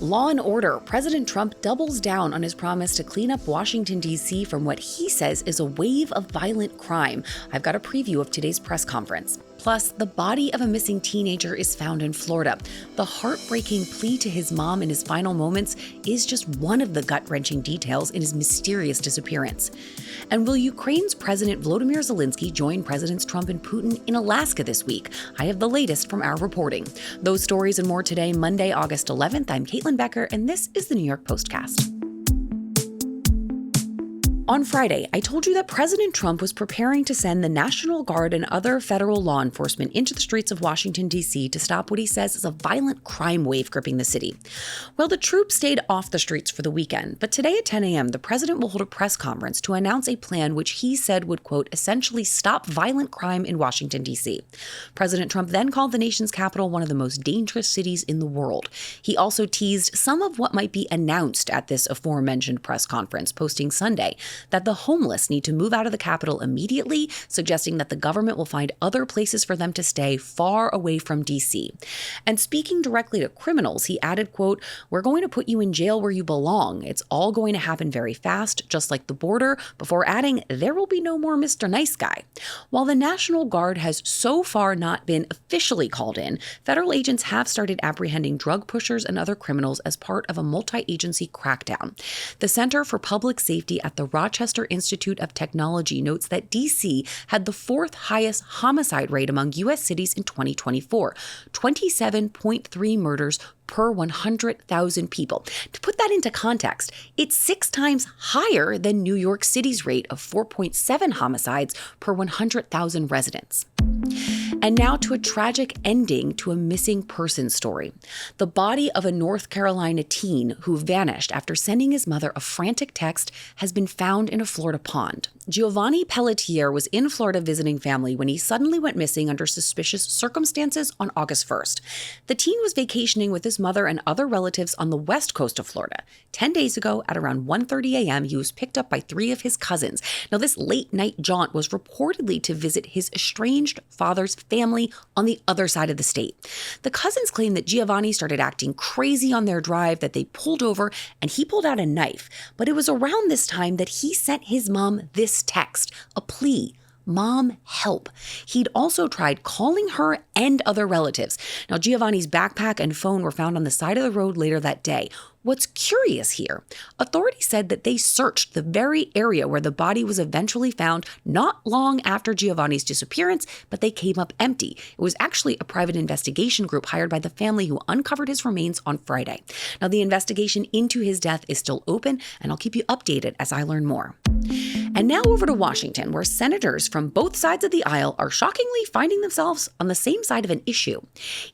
Law and order. President Trump doubles down on his promise to clean up Washington, D.C. from what he says is a wave of violent crime. I've got a preview of today's press conference. Plus, the body of a missing teenager is found in Florida. The heartbreaking plea to his mom in his final moments is just one of the gut-wrenching details in his mysterious disappearance. And will Ukraine's President Volodymyr Zelensky join Presidents Trump and Putin in Alaska this week? I have the latest from our reporting. Those stories and more today, Monday, August 11th. I'm Caitlin Becker, and this is the New York Postcast. On Friday, I told you that President Trump was preparing to send the National Guard and other federal law enforcement into the streets of Washington, D.C. to stop what he says is a violent crime wave gripping the city. Well, the troops stayed off the streets for the weekend, but today at 10 a.m., the president will hold a press conference to announce a plan which he said would, quote, essentially stop violent crime in Washington, D.C. President Trump then called the nation's capital one of the most dangerous cities in the world. He also teased some of what might be announced at this aforementioned press conference, posting Sunday that the homeless need to move out of the capital immediately, suggesting that the government will find other places for them to stay far away from D.C. And speaking directly to criminals, he added, quote, we're going to put you in jail where you belong. It's all going to happen very fast, just like the border, before adding, there will be no more Mr. Nice Guy. While the National Guard has so far not been officially called in, federal agents have started apprehending drug pushers and other criminals as part of a multi-agency crackdown. The Center for Public Safety at the Rochester Institute of Technology notes that D.C. had the fourth highest homicide rate among U.S. cities in 2024, 27.3 murders per 100,000 people. To put that into context, it's 6 times higher than New York City's rate of 4.7 homicides per 100,000 residents. And now to a tragic ending to a missing person story. The body of a North Carolina teen who vanished after sending his mother a frantic text has been found in a Florida pond. Giovanni Pelletier was in Florida visiting family when he suddenly went missing under suspicious circumstances on August 1st. The teen was vacationing with his mother and other relatives on the west coast of Florida. 10 days ago, at around 1:30 a.m., he was picked up by 3 of his cousins. Now, this late-night jaunt was reportedly to visit his estranged father's family on the other side of the state. The cousins claim that Giovanni started acting crazy on their drive, that they pulled over, and he pulled out a knife. But it was around this time that he sent his mom this text, a plea. Mom, help. He'd also tried calling her and other relatives. Now, Giovanni's backpack and phone were found on the side of the road later that day. What's curious here, authorities said that they searched the very area where the body was eventually found not long after Giovanni's disappearance, but they came up empty. It was actually a private investigation group hired by the family who uncovered his remains on Friday. Now, the investigation into his death is still open, and I'll keep you updated as I learn more. And now over to Washington, where senators from both sides of the aisle are shockingly finding themselves on the same side of an issue.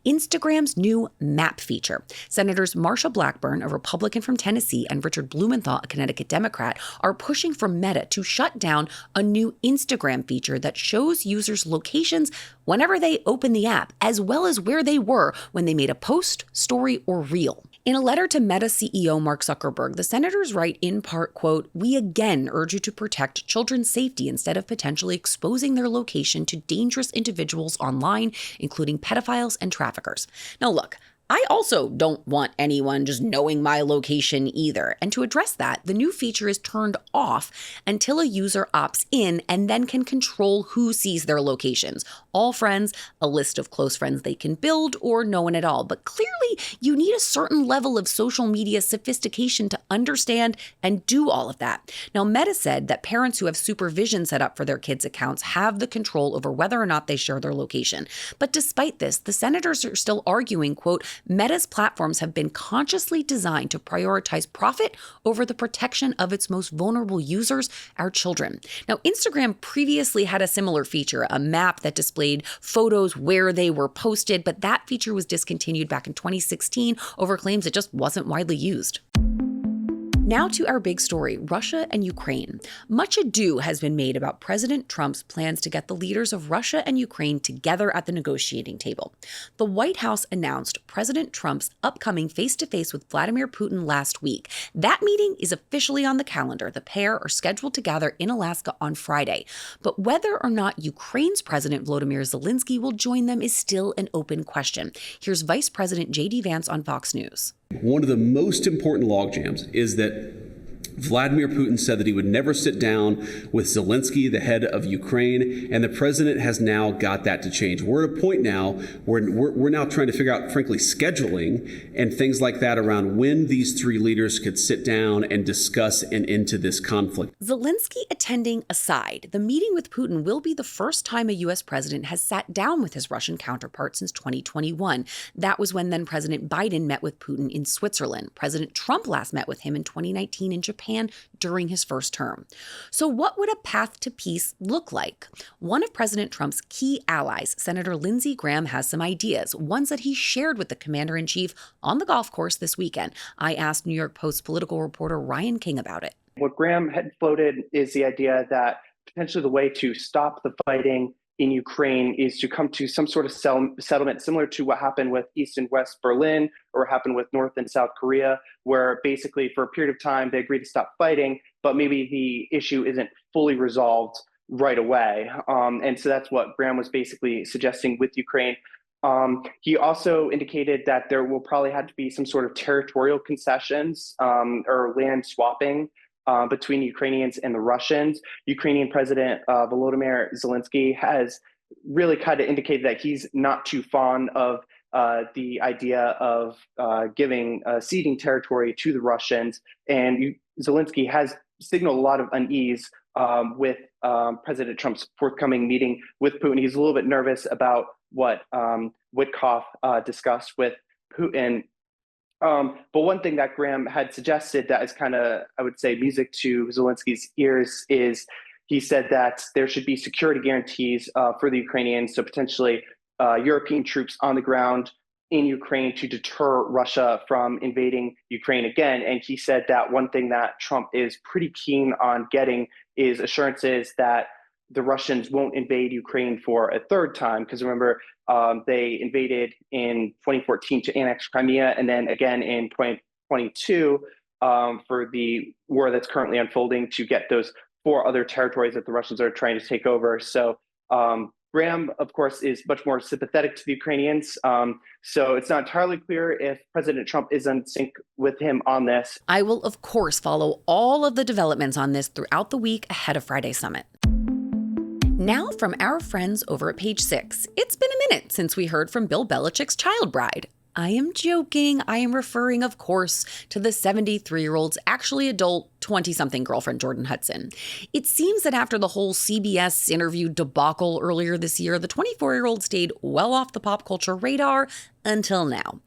Instagram's new map feature. Senators Marsha Blackburn, a Republican from Tennessee, and Richard Blumenthal, a Connecticut Democrat, are pushing for Meta to shut down a new Instagram feature that shows users' locations whenever they open the app, as well as where they were when they made a post, story, or reel. In a letter to Meta CEO Mark Zuckerberg, the senators write in part, quote, we again urge you to protect children's safety instead of potentially exposing their location to dangerous individuals online, including pedophiles and traffickers. Now look, I also don't want anyone just knowing my location either. And to address that, the new feature is turned off until a user opts in and then can control who sees their locations. All friends, a list of close friends they can build, or no one at all. But clearly, you need a certain level of social media sophistication to understand and do all of that. Now, Meta said that parents who have supervision set up for their kids' accounts have the control over whether or not they share their location. But despite this, the senators are still arguing, quote, Meta's platforms have been consciously designed to prioritize profit over the protection of its most vulnerable users, our children. Now, Instagram previously had a similar feature, a map that displayed photos where they were posted, but that feature was discontinued back in 2016 over claims it just wasn't widely used. Now to our big story, Russia and Ukraine. Much ado has been made about President Trump's plans to get the leaders of Russia and Ukraine together at the negotiating table. The White House announced President Trump's upcoming face-to-face with Vladimir Putin last week. That meeting is officially on the calendar. The pair are scheduled to gather in Alaska on Friday. But whether or not Ukraine's President Volodymyr Zelensky will join them is still an open question. Here's Vice President J.D. Vance on Fox News. One of the most important logjams is that Vladimir Putin said that he would never sit down with Zelensky, the head of Ukraine, and the president has now got that to change. We're at a point now where we're now trying to figure out, frankly, scheduling and things like that around when these three leaders could sit down and discuss an end to this conflict. Zelensky attending aside, the meeting with Putin will be the first time a U.S. president has sat down with his Russian counterpart since 2021. That was when then President Biden met with Putin in Switzerland. President Trump last met with him in 2019 in Japan during his first term. So what would a path to peace look like? One of President Trump's key allies, Senator Lindsey Graham, has some ideas, ones that he shared with the commander-in-chief on the golf course this weekend. I asked New York Post political reporter Ryan King about it. What Graham had floated is the idea that potentially the way to stop the fighting in Ukraine is to come to some sort of settlement similar to what happened with East and West Berlin or happened with North and South Korea, where basically for a period of time they agreed to stop fighting, but maybe the issue isn't fully resolved right away. And so that's what Graham was basically suggesting with Ukraine. He also indicated that there will probably have to be some sort of territorial concessions or land swapping between Ukrainians and the Russians. Ukrainian President Volodymyr Zelensky has really kind of indicated that he's not too fond of the idea of ceding territory to the Russians. And Zelensky has signaled a lot of unease with President Trump's forthcoming meeting with Putin. He's a little bit nervous about what Witkoff discussed with Putin. But one thing that Graham had suggested that is kind of, I would say, music to Zelensky's ears is he said that there should be security guarantees for the Ukrainians, so potentially European troops on the ground in Ukraine to deter Russia from invading Ukraine again. And he said that one thing that Trump is pretty keen on getting is assurances that the Russians won't invade Ukraine for a third time. Because remember, they invaded in 2014 to annex Crimea, and then again in 2022 for the war that's currently unfolding to get those 4 other territories that the Russians are trying to take over. So Graham, of course, is much more sympathetic to the Ukrainians. So it's not entirely clear if President Trump is in sync with him on this. I will, of course, follow all of the developments on this throughout the week ahead of Friday's summit. Now from our friends over at Page 6. It's been a minute since we heard from Bill Belichick's child bride. I am joking. I am referring, of course, to the 73-year-old's actually adult 20-something girlfriend, Jordan Hudson. It seems that after the whole CBS interview debacle earlier this year, the 24-year-old stayed well off the pop culture radar until now.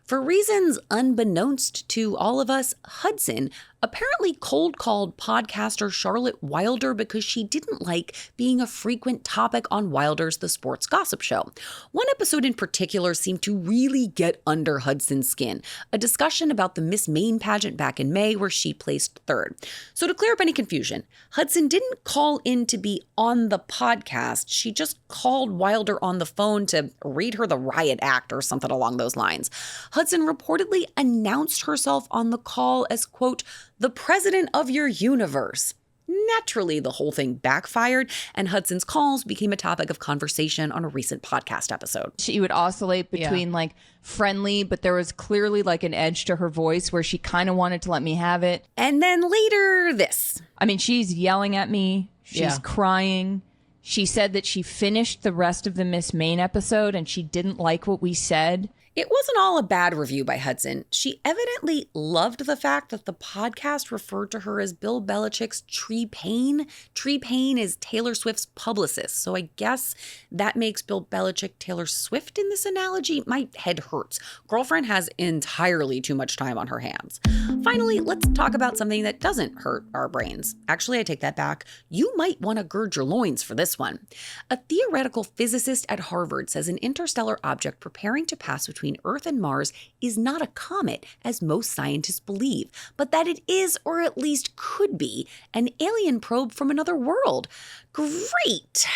For reasons unbeknownst to all of us, Hudson apparently cold-called podcaster Charlotte Wilder because she didn't like being a frequent topic on Wilder's The Sports Gossip Show. One episode in particular seemed to really get under Hudson's skin, a discussion about the Miss Maine pageant back in May where she placed third. So to clear up any confusion, Hudson didn't call in to be on the podcast. She just called Wilder on the phone to read her the riot act or something along those lines. Hudson reportedly announced herself on the call as, quote, the president of your universe. Naturally, the whole thing backfired, and Hudson's calls became a topic of conversation on a recent podcast episode. She would oscillate between like friendly, but there was clearly like an edge to her voice where she kind of wanted to let me have it. And then later, this. I mean, she's yelling at me. She's crying. She said that she finished the rest of the Miss Maine episode and she didn't like what we said. It wasn't all a bad review by Hudson. She evidently loved the fact that the podcast referred to her as Bill Belichick's Tree Payne. Tree Payne is Taylor Swift's publicist, so I guess that makes Bill Belichick Taylor Swift in this analogy. My head hurts. Girlfriend has entirely too much time on her hands. Finally, let's talk about something that doesn't hurt our brains. Actually, I take that back. You might want to gird your loins for this one. A theoretical physicist at Harvard says an interstellar object preparing to pass between Earth and Mars is not a comet, as most scientists believe, but that it is, or at least could be, an alien probe from another world. Great!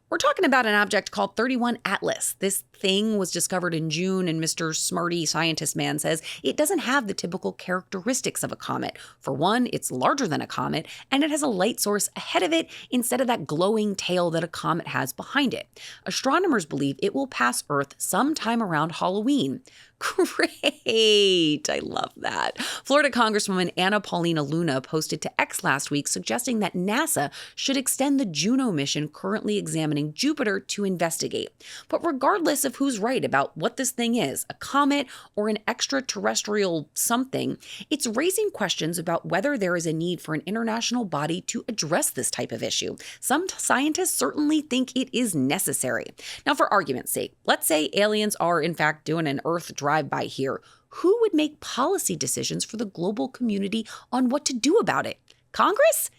We're talking about an object called 31 Atlas. This thing was discovered in June, and Mr. Smarty Scientist Man says it doesn't have the typical characteristics of a comet. For one, it's larger than a comet, and it has a light source ahead of it instead of that glowing tail that a comet has behind it. Astronomers believe it will pass Earth sometime around Halloween. Great. I love that. Florida Congresswoman Anna Paulina Luna posted to X last week suggesting that NASA should extend the Juno mission currently examining Jupiter to investigate. But regardless of who's right about what this thing is, a comet or an extraterrestrial something, it's raising questions about whether there is a need for an international body to address this type of issue. Some scientists certainly think it is necessary. Now, for argument's sake, let's say aliens are in fact doing an Earth drive-by here. Who would make policy decisions for the global community on what to do about it? Congress?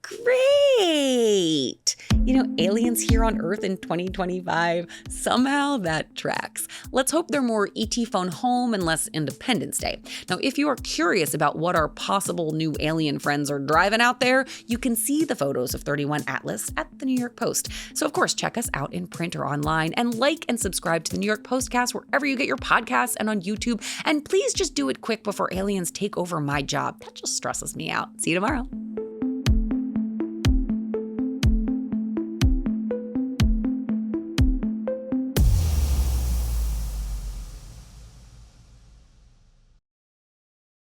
Great! Aliens here on Earth in 2025, somehow that tracks. Let's hope they're more ET phone home and less Independence Day. Now, if you are curious about what our possible new alien friends are driving out there, you can see the photos of 31 Atlas at the New York Post. So, of course, check us out in print or online, and like and subscribe to the New York Postcast wherever you get your podcasts and on YouTube. And please just do it quick before aliens take over my job. That just stresses me out. See you tomorrow.